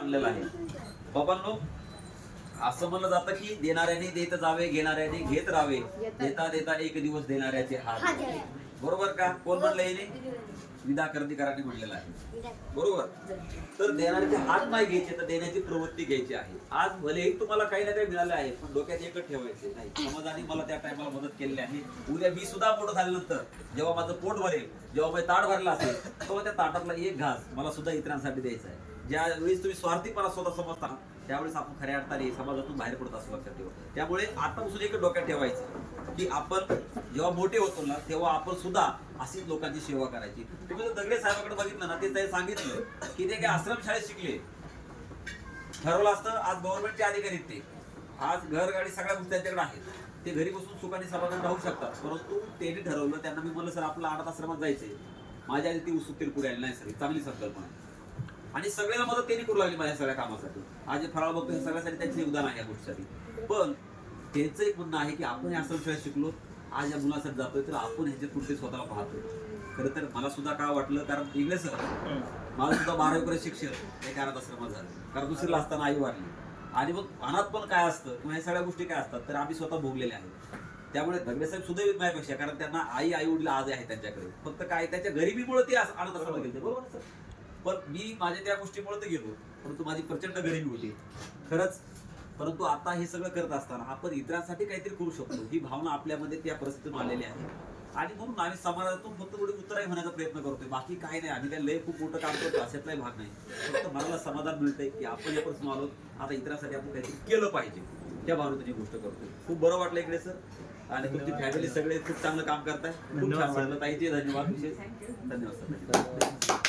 म्हणलेलं आहे. बाबांनो, असं म्हणलं जातं की देणाऱ्याने देत जावे, घेणाऱ्याने घेत राहावे, देता देता एक दिवस देणाऱ्याचे हात. बरोबर का? कोण म्हणलं याने? विदा कर्दीकरांनी म्हणलेलं आहे. बरोबर. तर देणाऱ्याचे हात नाही घ्यायचे, तर देण्याची प्रवृत्ती घ्यायची आहे. आज भलेही तुम्हाला काही ना काही मिळाले आहे, पण डोक्यात एकच ठेवायचे नाही, समाजाने मला त्या टायमाला मदत केलेली आहे. उद्या मी सुद्धा मोठं झाल्यानंतर जेव्हा माझं पोट भरेल, जेव्हा माझं ताट भरलं असेल, तेव्हा त्या ताटातला एक घास मला सुद्धा इतरांसाठी द्यायचा आहे. ज्या वेळेस तुम्ही स्वार्थीपणा स्वतः समजता, त्यावेळेस आपण खऱ्या अर्थाने समाजातून बाहेर पडत असं लक्षात ठेवा. त्यामुळे आतापासून एक डोक्यात ठेवायचं की आपण जेव्हा मोठे होतो ना, तेव्हा आपण सुद्धा अशीच लोकांची सेवा करायची. तुम्ही जर दगडे साहेबांकडे बघितलं ना, ते सांगितलं की ते काय आश्रमशाळेत शिकले. ठरवलं असतं आज गव्हर्नमेंटचे अधिकारी ते आज घर गाडी सगळ्या गोष्टी त्यांच्याकडे आहेत, ते घरी बसून सुखाने समाधान राहू शकतात. परंतु त्यांनी ठरवलं, त्यांना मी म्हणलं सर आपलं अनाथ आश्रमात जायचंय. माझ्या आधी ती उत्सुकतेने पुढे आली नाही सर, चांगली संकल्पना आहे. आणि सगळ्याला मदत त्यांनी करू लागली माझ्या सगळ्या कामासाठी. आज जे फराळ बघतो हे सगळ्यासाठी त्यांचे योगदान आहे या गोष्टीसाठी. पण त्यांचं एक म्हणणं आहे की आपण या आश्रमशाळेत शिकलो, आज या मुलासाठी जातोय, तर आपण ह्याच्या पुढे स्वतःला पाहतोय. खरं तर मला सुद्धा काय वाटलं, कारण इंग्लिश सर मला सुद्धा 12वी पर्यंत शिक्षण एक अनाथ आश्रमात झालं, कारण दुसरीला असताना आई वारली. आणि मग अनाथ पण काय असतं किंवा ह्या सगळ्या गोष्टी काय असतात तर आम्ही स्वतः भोगलेल्या आहेत. त्यामुळे दगडे साहेब सुद्धा माझ्यापेक्षा, कारण त्यांना आई वडील आज आहे त्यांच्याकडे, फक्त काय त्याच्या गरिबीमुळे ते अनाथ आश्रमात गेले. बरोबर सर. पण मी माझ्या त्या गोष्टीमुळे तर गेलो, परंतु माझी प्रचंड गरिबी होती खरंच. परंतु आता हे सगळं करत असताना आपण इतरांसाठी काहीतरी करू शकतो, ही भावना आपल्यामध्ये त्या परिस्थितीतून आलेली आहे. आणि म्हणून आम्ही समाजातून फक्त थोडी उत्तराई होण्याचा प्रयत्न करतोय, बाकी काय नाही. आम्ही काय लय खूप मोठं काम करतो अशातलाही भाग नाही. फक्त मनाला समाधान मिळतंय की आपण या परिस्थितीत आलो, आता इतरांसाठी आपण काहीतरी केलं पाहिजे, त्या भावनेची गोष्ट करतोय. खूप बरं वाटलं इकडे सर, आणि तुमची फॅमिली सगळे खूप चांगलं काम करताय. खूप छान वाटलं. ताईचे धन्यवाद, विशेष धन्यवाद सर.